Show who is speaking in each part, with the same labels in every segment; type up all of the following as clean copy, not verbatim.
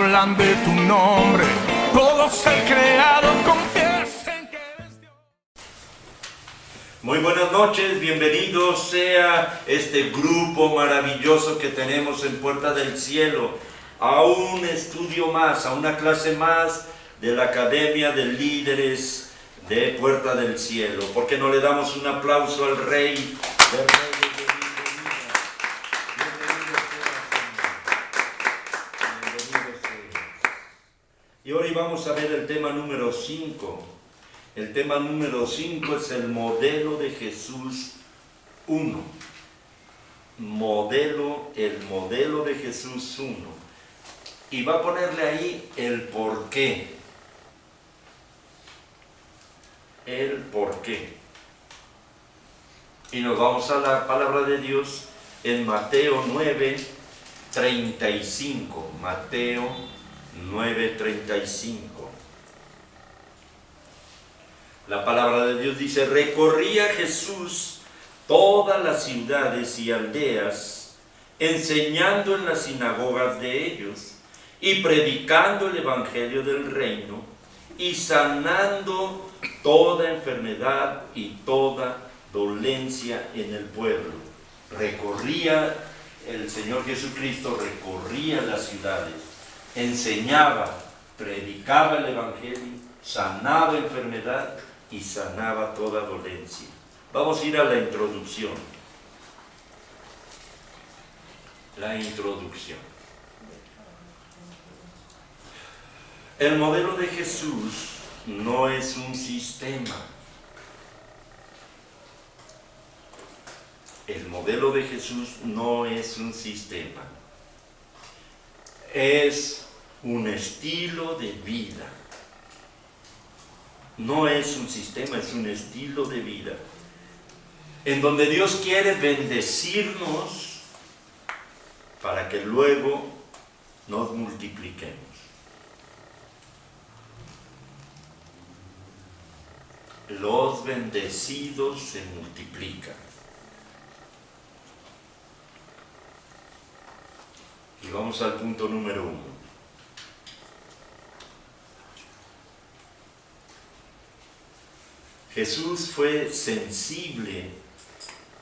Speaker 1: hablan de tu nombre. Todo ser creado confiesa en que eres Dios.
Speaker 2: Muy buenas noches, bienvenidos sea este grupo maravilloso que tenemos en Puerta del Cielo a un estudio más, a una clase más de la Academia de Líderes de Puerta del Cielo. ¿Por qué no le damos un aplauso al Rey de Reyes de bienvenida? Bienvenido sea. Y hoy vamos a ver el tema número 5. El tema número 5 es el modelo de Jesús 1. El modelo de Jesús 1. Y va a ponerle ahí el porqué. El porqué. Y nos vamos a la palabra de Dios en Mateo 9:35. Mateo 9:35. La palabra de Dios dice: recorría Jesús todas las ciudades y aldeas, enseñando en las sinagogas de ellos y predicando el evangelio del reino y sanando toda enfermedad y toda dolencia en el pueblo. Recorría, el Señor Jesucristo recorría las ciudades, enseñaba, predicaba el evangelio, sanaba enfermedad y sanaba toda dolencia. Vamos a ir a la introducción. La introducción. El modelo de Jesús no es un sistema. El modelo de Jesús no es un sistema. Es un estilo de vida. No es un sistema, es un estilo de vida. En donde Dios quiere bendecirnos para que luego nos multipliquemos. Los bendecidos se multiplican. Y vamos al punto número 1. Jesús fue sensible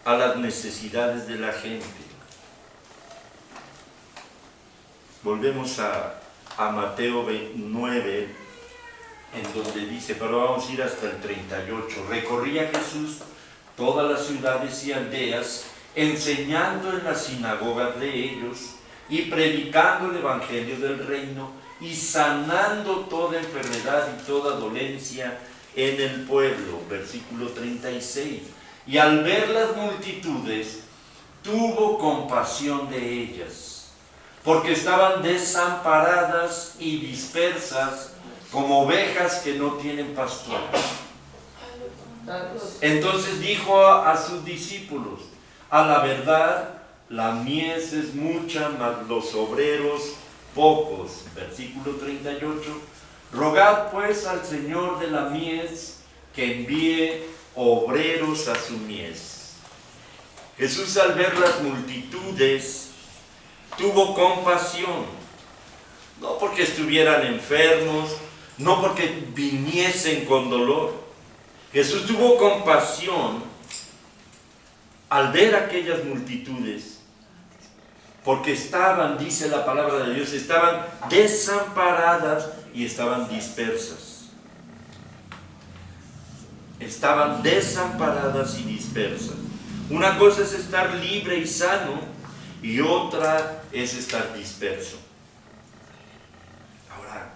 Speaker 2: a las necesidades de la gente. Volvemos a Mateo 9, en donde dice, pero vamos a ir hasta el 38. Recorría Jesús todas las ciudades y aldeas, enseñando en las sinagogas de ellos y predicando el evangelio del reino y sanando toda enfermedad y toda dolencia en el pueblo. Versículo 36. Y al ver las multitudes, tuvo compasión de ellas, porque estaban desamparadas y dispersas como ovejas que no tienen pastor. Entonces dijo a sus discípulos: a la verdad, la mies es mucha, mas los obreros pocos. Versículo 38. Rogad pues al Señor de la mies que envíe obreros a su mies. Jesús, al ver las multitudes, tuvo compasión, no porque estuvieran enfermos, no porque viniesen con dolor. Jesús tuvo compasión al ver aquellas multitudes, porque estaban, dice la palabra de Dios, estaban desamparadas y estaban dispersas. Estaban desamparadas y dispersas. Una cosa es estar libre y sano, y otra es estar disperso. Ahora,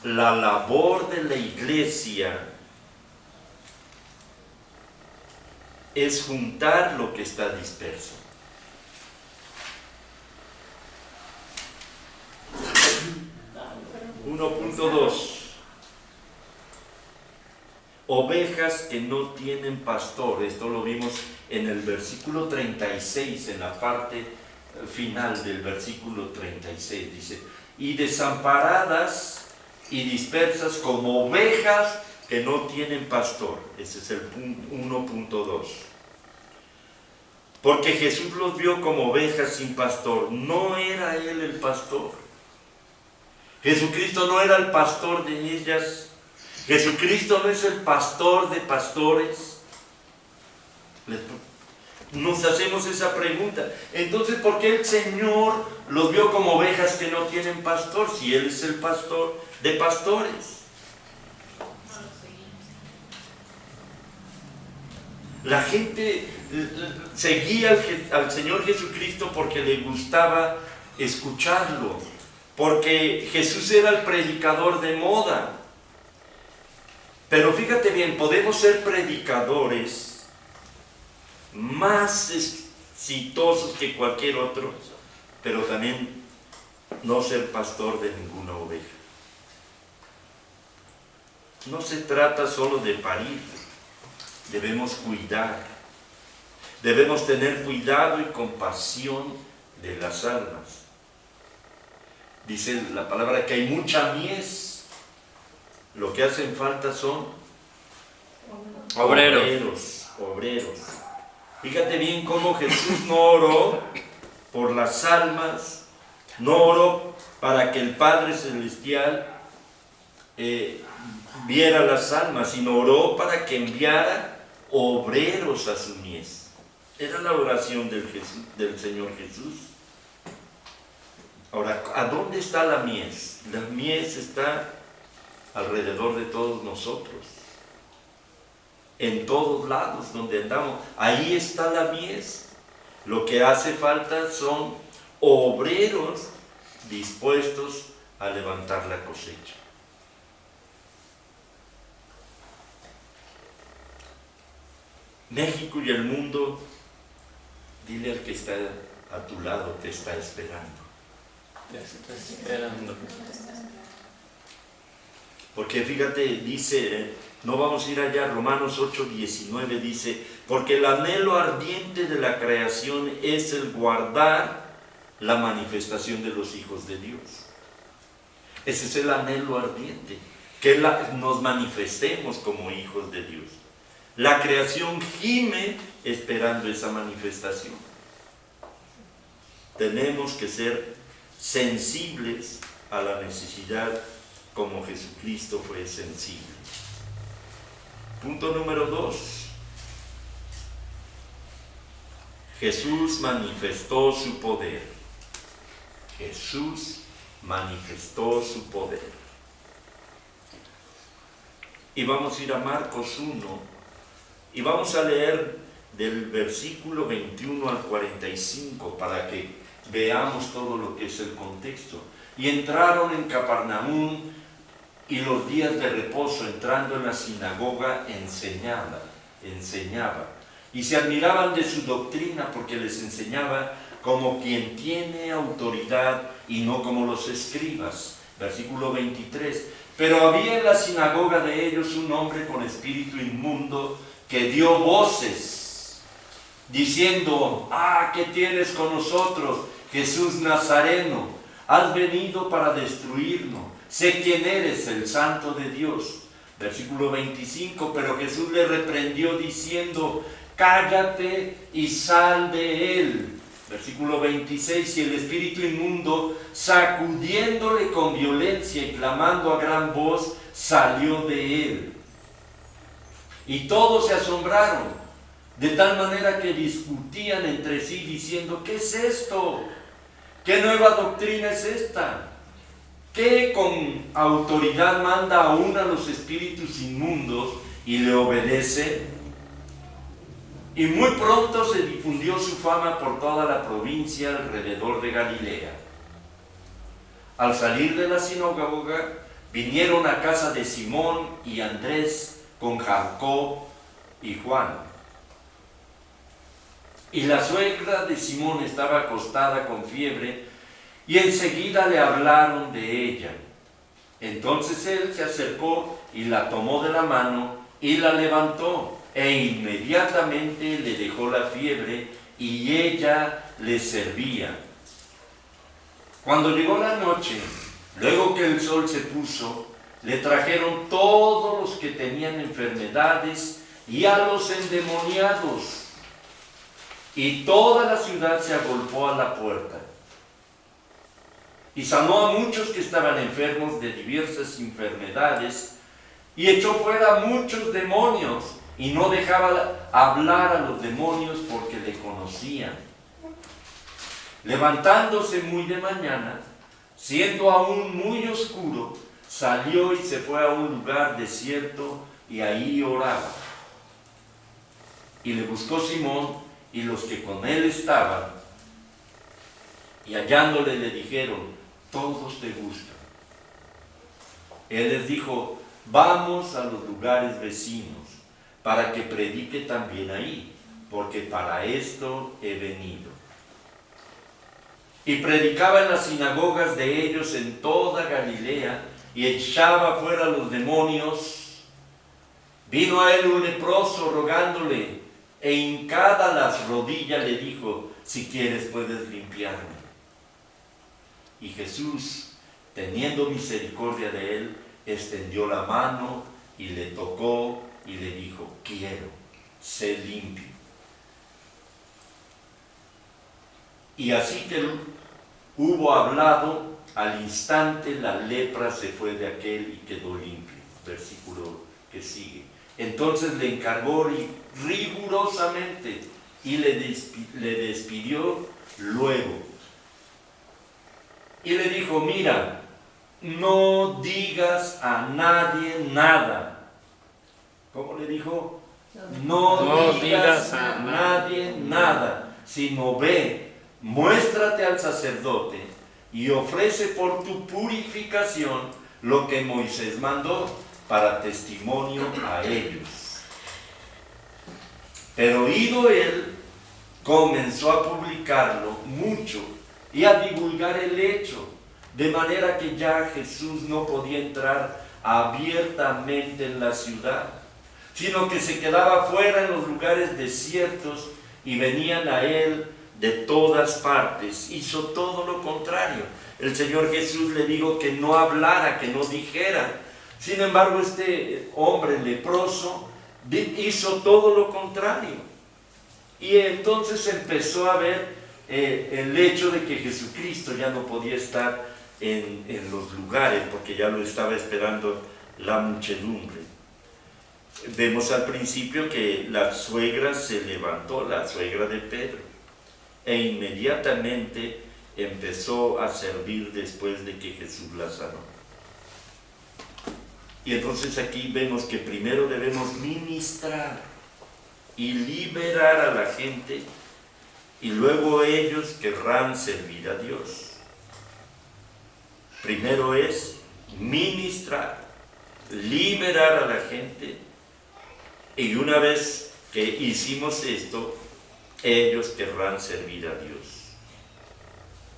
Speaker 2: la labor de la iglesia es juntar lo que está disperso. .2. Ovejas que no tienen pastor. Esto lo vimos en el versículo 36, en la parte final del versículo 36. Dice: y desamparadas y dispersas como ovejas que no tienen pastor. Ese es el punto 1.2. Porque Jesús los vio como ovejas sin pastor. No era Él el pastor. Jesucristo no era el pastor de ellas. Jesucristo no es el pastor de pastores. Nos hacemos esa pregunta. Entonces, ¿por qué el Señor los vio como ovejas que no tienen pastor si Él es el pastor de pastores? La gente seguía al Señor Jesucristo porque le gustaba escucharlo, porque Jesús era el predicador de moda. Pero fíjate bien, podemos ser predicadores más exitosos que cualquier otro, pero también no ser pastor de ninguna oveja. No se trata solo de parir, debemos cuidar, debemos tener cuidado y compasión de las almas. Dice la palabra que hay mucha mies, lo que hacen falta son obreros. Fíjate bien cómo Jesús no oró por las almas, no oró para que el Padre Celestial viera las almas, sino oró para que enviara obreros a su mies. Era la oración del Señor Jesús. Ahora, ¿a dónde está la mies? La mies está alrededor de todos nosotros. En todos lados donde andamos, ahí está la mies. Lo que hace falta son obreros dispuestos a levantar la cosecha. México y el mundo, dile al que está a tu lado, te está esperando.
Speaker 3: Te está esperando.
Speaker 2: Porque fíjate, dice, no vamos a ir allá, Romanos 8:19 dice, porque el anhelo ardiente de la creación es el guardar la manifestación de los hijos de Dios. Ese es el anhelo ardiente, que nos manifestemos como hijos de Dios. La creación gime esperando esa manifestación. Tenemos que ser sensibles a la necesidad como Jesucristo fue sensible. Punto número 2. Jesús manifestó su poder. Jesús manifestó su poder. Y vamos a ir a Marcos 1 y vamos a leer del versículo 21 al 45 para que veamos todo lo que es el contexto. Y entraron en Capernaum, y los días de reposo, entrando en la sinagoga, enseñaba. Y se admiraban de su doctrina, porque les enseñaba como quien tiene autoridad y no como los escribas. Versículo 23. Pero había en la sinagoga de ellos un hombre con espíritu inmundo que dio voces, diciendo: ¿qué tienes con nosotros, Jesús Nazareno? Has venido para destruirnos. Sé quién eres, el Santo de Dios. Versículo 25, pero Jesús le reprendió diciendo: cállate y sal de él. Versículo 26, y el espíritu inmundo, sacudiéndole con violencia y clamando a gran voz, salió de él. Y todos se asombraron, de tal manera que discutían entre sí diciendo: ¿qué es esto? ¿Qué nueva doctrina es esta? ¿Qué con autoridad manda aún a los espíritus inmundos y le obedece? Y muy pronto se difundió su fama por toda la provincia alrededor de Galilea. Al salir de la sinagoga, vinieron a casa de Simón y Andrés con Jacob y Juan. Y la suegra de Simón estaba acostada con fiebre, y enseguida le hablaron de ella. Entonces él se acercó y la tomó de la mano y la levantó, e inmediatamente le dejó la fiebre y ella le servía. Cuando llegó la noche, luego que el sol se puso, le trajeron todos los que tenían enfermedades y a los endemoniados, y toda la ciudad se agolpó a la puerta. y sanó a muchos que estaban enfermos de diversas enfermedades, y echó fuera a muchos demonios, y no dejaba hablar a los demonios porque le conocían. Levantándose muy de mañana, siendo aún muy oscuro, salió y se fue a un lugar desierto y ahí oraba. Y le buscó Simón y los que con él estaban, y hallándole le dijeron: todos te buscan. Él les dijo: vamos a los lugares vecinos, para que predique también ahí, porque para esto he venido. Y predicaba en las sinagogas de ellos en toda Galilea, y echaba fuera los demonios. Vino a él un leproso rogándole, e hincada las rodillas le dijo: si quieres puedes limpiarme. Y Jesús, teniendo misericordia de él, extendió la mano y le tocó y le dijo: quiero, sé limpio. Y así que hubo hablado, al instante la lepra se fue de aquel y quedó limpio. Versículo que sigue. Entonces le encargó rigurosamente y le despidió luego. Y le dijo: mira, no digas a nadie nada. ¿Cómo le dijo? No digas a nadie nada, sino ve, muéstrate al sacerdote y ofrece por tu purificación lo que Moisés mandó para testimonio a ellos. Pero oído él, comenzó a publicarlo mucho y a divulgar el hecho, de manera que ya Jesús no podía entrar abiertamente en la ciudad, sino que se quedaba fuera en los lugares desiertos, y venían a él de todas partes. Hizo todo lo contrario. El Señor Jesús le dijo que no hablara, que no dijera. Sin embargo, este hombre leproso hizo todo lo contrario. Y entonces empezó a ver el hecho de que Jesucristo ya no podía estar en los lugares, porque ya lo estaba esperando la muchedumbre. Vemos al principio que la suegra se levantó, la suegra de Pedro, e inmediatamente empezó a servir después de que Jesús la sanó. Y entonces aquí vemos que primero debemos ministrar y liberar a la gente, y luego ellos querrán servir a Dios. Primero es ministrar, liberar a la gente, y una vez que hicimos esto, ellos querrán servir a Dios.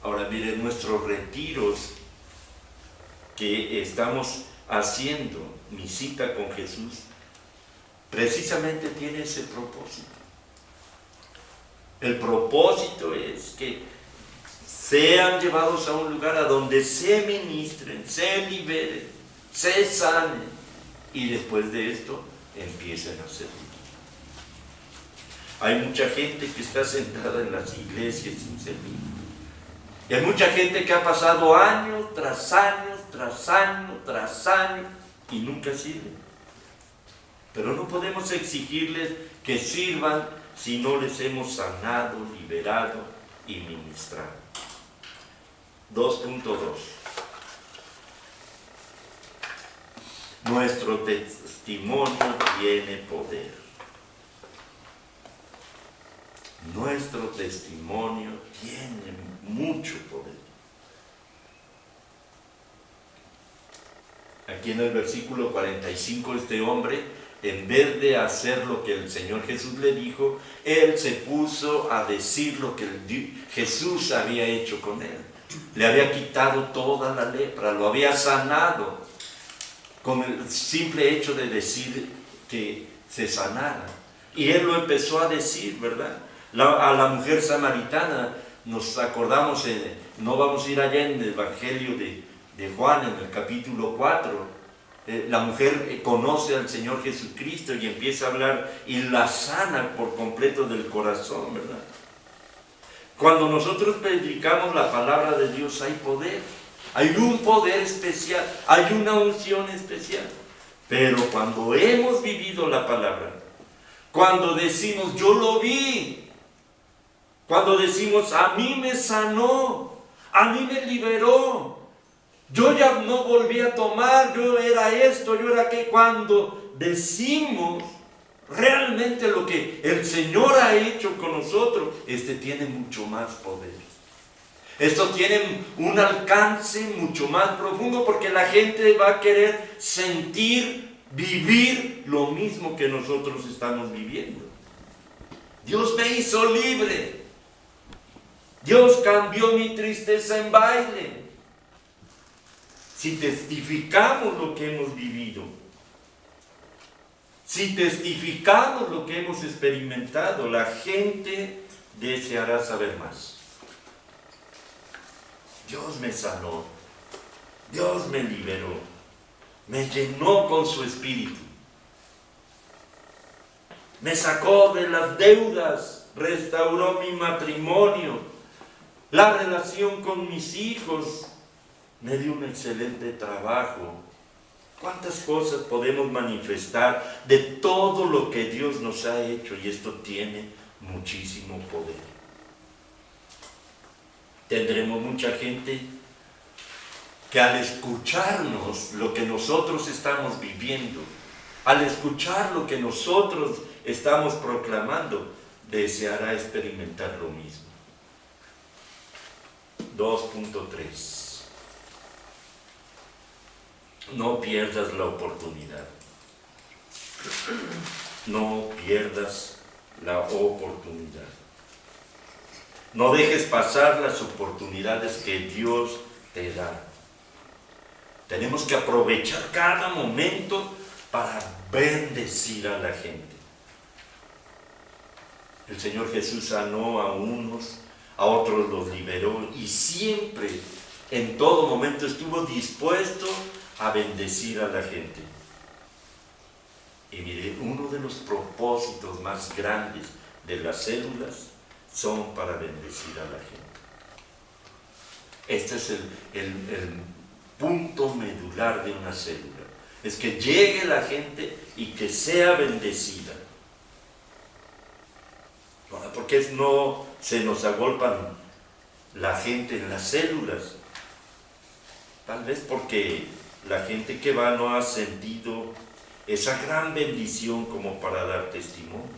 Speaker 2: Ahora miren, nuestros retiros que estamos haciendo, mi cita con Jesús, precisamente tiene ese propósito. El propósito es que sean llevados a un lugar a donde se ministren, se liberen, se sanen, y después de esto empiecen a servir. Hay mucha gente que está sentada en las iglesias sin servir. Y hay mucha gente que ha pasado años tras años, tras año, tras año, y nunca sirve. Pero no podemos exigirles que sirvan si no les hemos sanado, liberado y ministrado. 2.2. Nuestro testimonio tiene poder. Nuestro testimonio tiene mucho poder. Aquí en el versículo 45, este hombre, en vez de hacer lo que el Señor Jesús le dijo, él se puso a decir lo que Jesús había hecho con él. Le había quitado toda la lepra, lo había sanado, con el simple hecho de decir que se sanara. Y él lo empezó a decir, ¿verdad? A la mujer samaritana, nos acordamos, no vamos a ir allá en el Evangelio de Juan, en el capítulo 4, la mujer conoce al Señor Jesucristo y empieza a hablar y la sana por completo del corazón, ¿verdad? Cuando nosotros predicamos la palabra de Dios hay poder. hay un poder especial, hay una unción especial. Pero cuando hemos vivido la palabra, cuando decimos, yo lo vi, cuando decimos, a mí me sanó, a mí me liberó, yo ya no volví a tomar, yo era esto, yo era aquello, cuando decimos realmente lo que el Señor ha hecho con nosotros, tiene mucho más poder. Esto tiene un alcance mucho más profundo porque la gente va a querer sentir, vivir lo mismo que nosotros estamos viviendo. Dios me hizo libre. Dios cambió mi tristeza en baile. Si testificamos lo que hemos vivido, si testificamos lo que hemos experimentado, la gente deseará saber más. Dios me sanó, Dios me liberó, me llenó con su espíritu, me sacó de las deudas, restauró mi matrimonio, la relación con mis hijos, me dio un excelente trabajo. ¿Cuántas cosas podemos manifestar de todo lo que Dios nos ha hecho? Y esto tiene muchísimo poder. Tendremos mucha gente que al escucharnos lo que nosotros estamos viviendo, al escuchar lo que nosotros estamos proclamando, deseará experimentar lo mismo. 2.3. No pierdas la oportunidad. No pierdas la oportunidad. No dejes pasar las oportunidades que Dios te da. Tenemos que aprovechar cada momento para bendecir a la gente. El Señor Jesús sanó a unos, a otros los liberó y siempre, en todo momento, estuvo dispuesto a bendecir a la gente. Y mire, uno de los propósitos más grandes de las células son para bendecir a la gente. Este es el punto medular de una célula. Es que llegue la gente y que sea bendecida. ¿Por qué no se nos agolpan la gente en las células? Tal vez porque la gente que va no ha sentido esa gran bendición como para dar testimonio.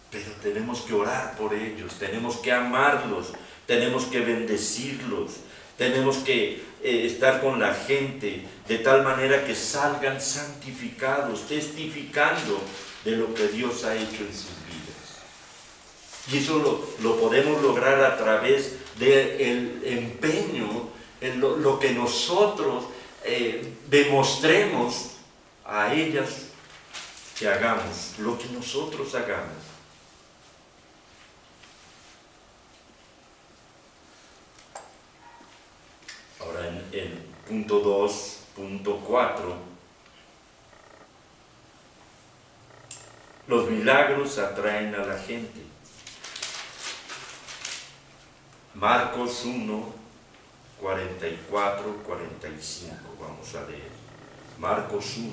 Speaker 2: Pero tenemos que orar por ellos, tenemos que amarlos, tenemos que bendecirlos, tenemos que estar con la gente de tal manera que salgan santificados, testificando de lo que Dios ha hecho en sus vidas. Y eso lo podemos lograr a través del empeño, en lo que nosotros demostremos a ellas que hagamos, lo que nosotros hagamos. Ahora en punto 2.4, los milagros atraen a la gente. Marcos 1, 44, 45, vamos a leer. Marcos 1,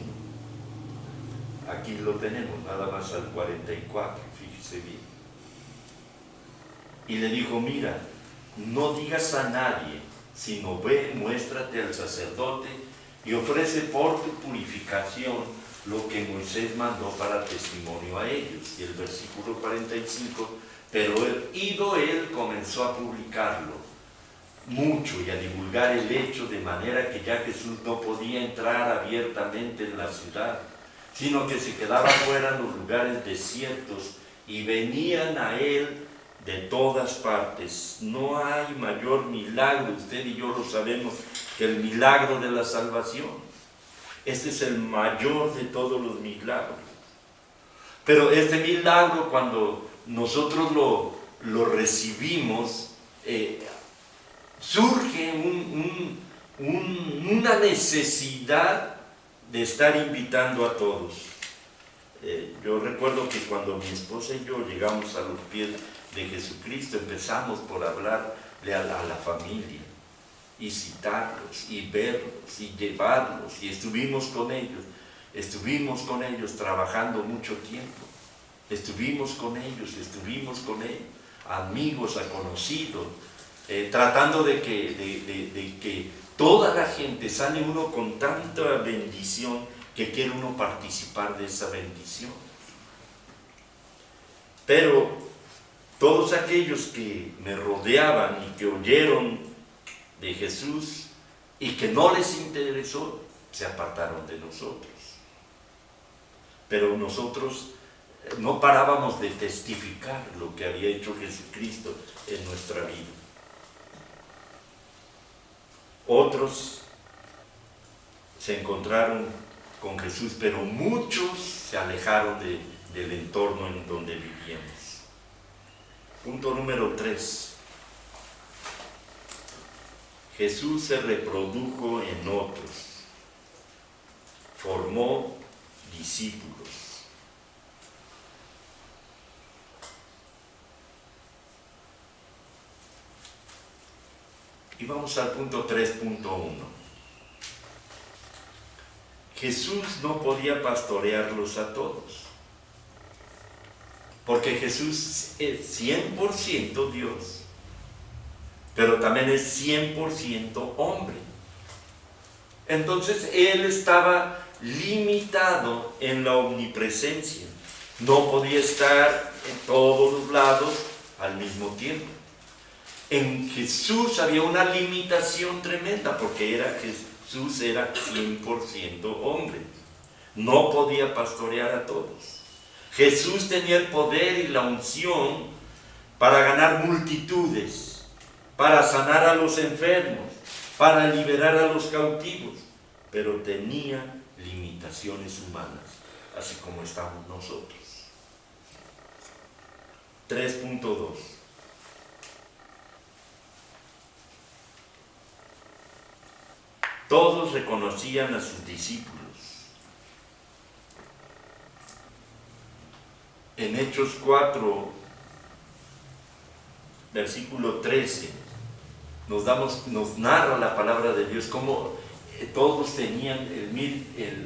Speaker 2: aquí lo tenemos, nada más al 44, fíjese bien. Y le dijo, mira, no digas a nadie, sino ve, muéstrate al sacerdote y ofrece por tu purificación lo que Moisés mandó para testimonio a ellos. Y el versículo 45, pero ido él comenzó a publicarlo mucho y a divulgar el hecho, de manera que ya Jesús no podía entrar abiertamente en la ciudad, sino que se quedaba fuera en los lugares desiertos y venían a él de todas partes. No hay mayor milagro, usted y yo lo sabemos, que el milagro de la salvación. Este es el mayor de todos los milagros. Pero este milagro, cuando nosotros lo recibimos, surge una necesidad de estar invitando a todos. Yo recuerdo que cuando mi esposa y yo llegamos a los pies de Jesucristo, empezamos por hablarle a la familia, y citarlos, y verlos, y llevarlos, y estuvimos con ellos trabajando mucho tiempo, estuvimos con ellos, amigos, conocidos, tratando de que toda la gente sale uno con tanta bendición que quiere uno participar de esa bendición. Pero todos aquellos que me rodeaban y que oyeron de Jesús y que no les interesó, se apartaron de nosotros. Pero nosotros no parábamos de testificar lo que había hecho Jesucristo en nuestra vida. Otros se encontraron con Jesús, pero muchos se alejaron del entorno en donde vivíamos. Punto número 3. Jesús se reprodujo en otros, formó discípulos. Y vamos al punto 3.1. Jesús no podía pastorearlos a todos, porque Jesús es 100% Dios, pero también es 100% hombre. Entonces Él estaba limitado en la omnipresencia, no podía estar en todos los lados al mismo tiempo. En Jesús había una limitación tremenda, porque Jesús era 100% hombre, no podía pastorear a todos. Jesús tenía el poder y la unción para ganar multitudes, para sanar a los enfermos, para liberar a los cautivos, pero tenía limitaciones humanas, así como estamos nosotros. 3.2. Todos reconocían a sus discípulos. En Hechos 4, versículo 13, nos narra la palabra de Dios, cómo todos tenían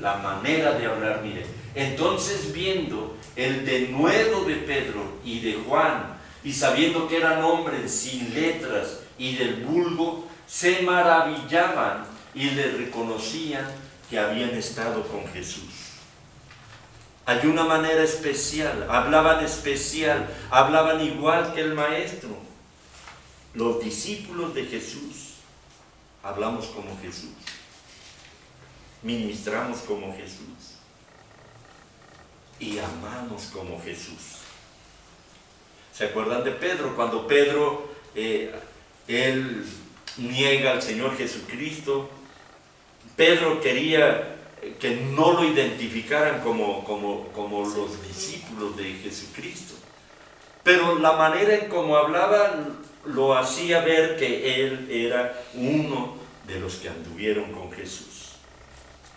Speaker 2: la manera de hablar. Mire, entonces viendo el denuedo de Pedro y de Juan, y sabiendo que eran hombres sin letras y del vulgo, se maravillaban y le reconocían que habían estado con Jesús. Hay una manera especial, hablaban igual que el Maestro. Los discípulos de Jesús hablamos como Jesús, ministramos como Jesús y amamos como Jesús. ¿Se acuerdan de Pedro? Cuando Pedro, él niega al Señor Jesucristo, Pedro quería que no lo identificaran como los discípulos de Jesucristo, pero la manera en cómo hablaba lo hacía ver que él era uno de los que anduvieron con Jesús.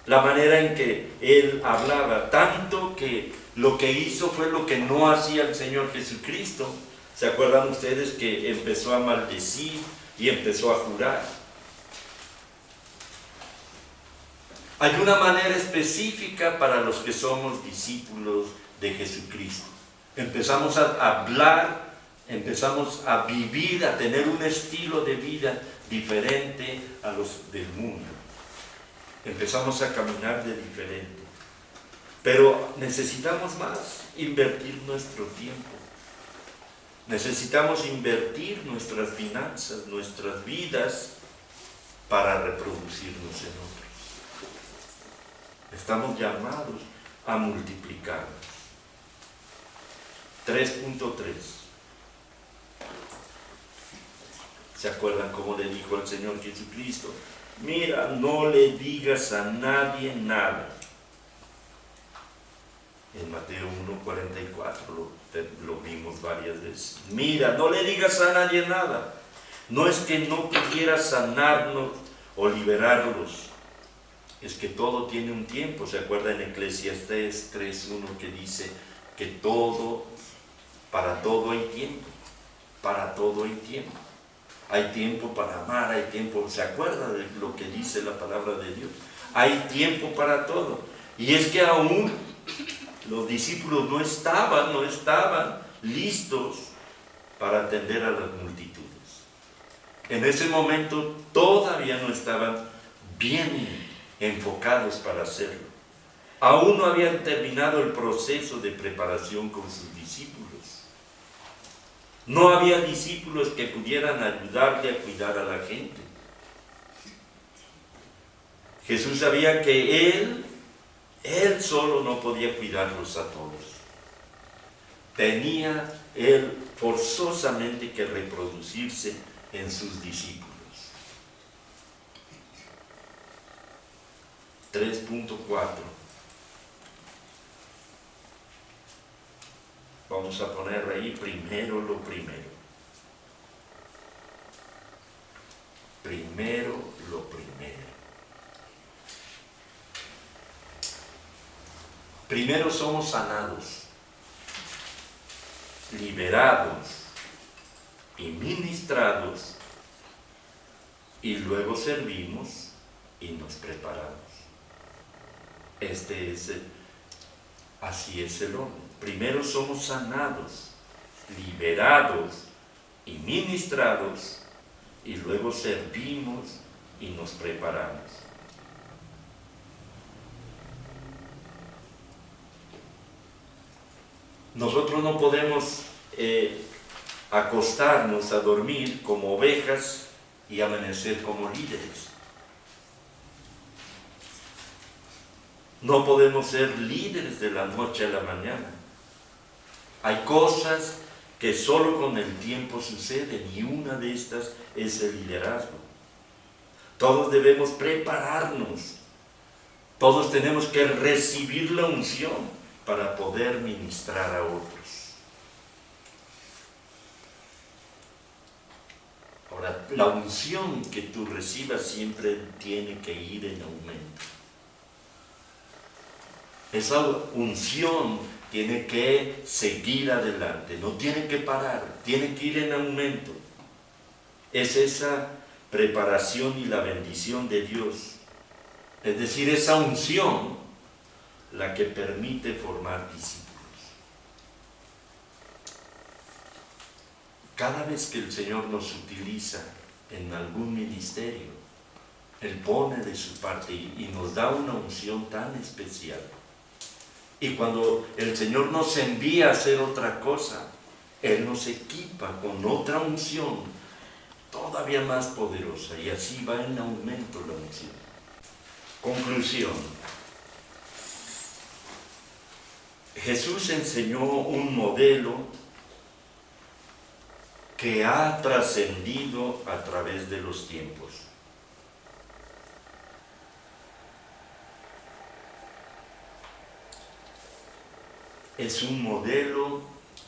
Speaker 2: La manera en que él hablaba, tanto que lo que hizo fue lo que no hacía el Señor Jesucristo. ¿Se acuerdan ustedes que empezó a maldecir y empezó a jurar? Hay una manera específica para los que somos discípulos de Jesucristo. Empezamos a hablar, empezamos a vivir, a tener un estilo de vida diferente a los del mundo. Empezamos a caminar de diferente. Pero necesitamos más, invertir nuestro tiempo. Necesitamos invertir nuestras finanzas, nuestras vidas, para reproducirnos en otros. Estamos llamados a multiplicarnos. 3.3. ¿Se acuerdan cómo le dijo al Señor Jesucristo? Mira, no le digas a nadie nada. En Mateo 1:44 lo vimos varias veces. Mira, no le digas a nadie nada. No es que no quiera sanarnos o liberarlos, es que todo tiene un tiempo. ¿Se acuerda en Eclesiastés 3:1 que dice que para todo hay tiempo? Para todo hay tiempo. Hay tiempo para amar, hay tiempo. ¿Se acuerda de lo que dice la palabra de Dios? Hay tiempo para todo. Y es que aún los discípulos no estaban listos para atender a las multitudes. En ese momento todavía no estaban bien enfocados para hacerlo. Aún no habían terminado el proceso de preparación con sus discípulos. No había discípulos que pudieran ayudarle a cuidar a la gente. Jesús sabía que Él solo no podía cuidarlos a todos. Tenía Él forzosamente que reproducirse en sus discípulos. 3.4. Vamos a poner ahí primero lo primero. Primero lo primero. Primero somos sanados, liberados y ministrados, y luego servimos y nos preparamos. Así es el hombre. Primero somos sanados, liberados y ministrados, y luego servimos y nos preparamos. Nosotros no podemos acostarnos a dormir como ovejas y amanecer como líderes. No podemos ser líderes de la noche a la mañana. Hay cosas que solo con el tiempo suceden, y una de estas es el liderazgo. Todos debemos prepararnos. Todos tenemos que recibir la unción para poder ministrar a otros. Ahora, la unción que tú recibas siempre tiene que ir en aumento. Esa unción tiene que seguir adelante, no tiene que parar, tiene que ir en aumento. Es esa preparación y la bendición de Dios, es decir, esa unción, la que permite formar discípulos. Cada vez que el Señor nos utiliza en algún ministerio, Él pone de su parte y nos da una unción tan especial. Y cuando el Señor nos envía a hacer otra cosa, Él nos equipa con otra unción todavía más poderosa, y así va en aumento la unción. Conclusión. Jesús enseñó un modelo que ha trascendido a través de los tiempos. Es un modelo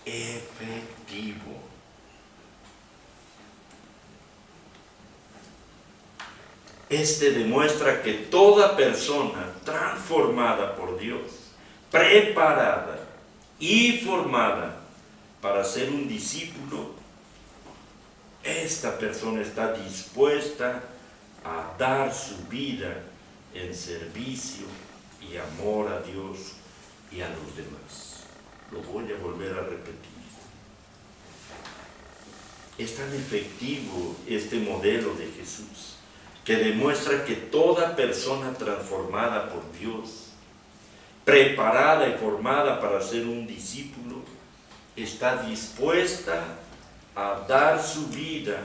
Speaker 2: efectivo. Este demuestra que toda persona transformada por Dios, preparada y formada para ser un discípulo, esta persona está dispuesta a dar su vida en servicio y amor a Dios y a los demás. Lo voy a volver a repetir. Es tan efectivo este modelo de Jesús, que demuestra que toda persona transformada por Dios, preparada y formada para ser un discípulo, está dispuesta a dar su vida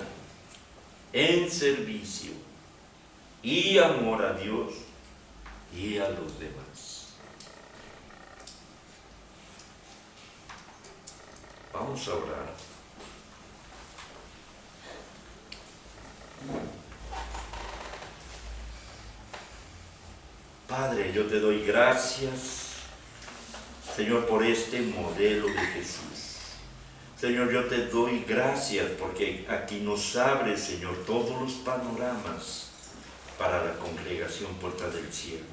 Speaker 2: en servicio y amor a Dios y a los demás. Vamos a orar. Padre, yo te doy gracias, Señor, por este modelo de Jesús. Señor, yo te doy gracias porque aquí nos abre, Señor, todos los panoramas para la congregación Puerta del Cielo.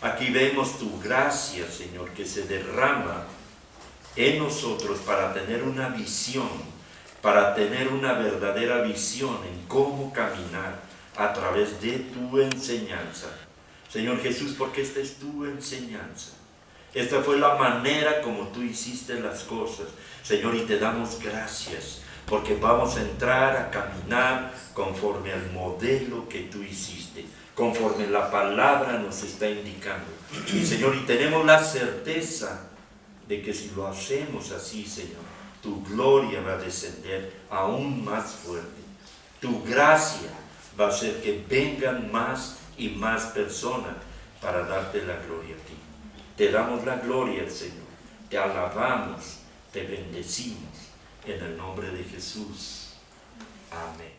Speaker 2: Aquí vemos tu gracia, Señor, que se derrama en nosotros para tener una visión, para tener una verdadera visión en cómo caminar a través de tu enseñanza. Señor Jesús, porque esta es tu enseñanza. Esta fue la manera como tú hiciste las cosas, Señor, y te damos gracias, porque vamos a entrar a caminar conforme al modelo que tú hiciste, conforme la palabra nos está indicando. Y Señor, y tenemos la certeza de que si lo hacemos así, Señor, tu gloria va a descender aún más fuerte. Tu gracia va a hacer que vengan más y más personas para darte la gloria a ti. Te damos la gloria, Señor. Te alabamos, te bendecimos. En el nombre de Jesús. Amén.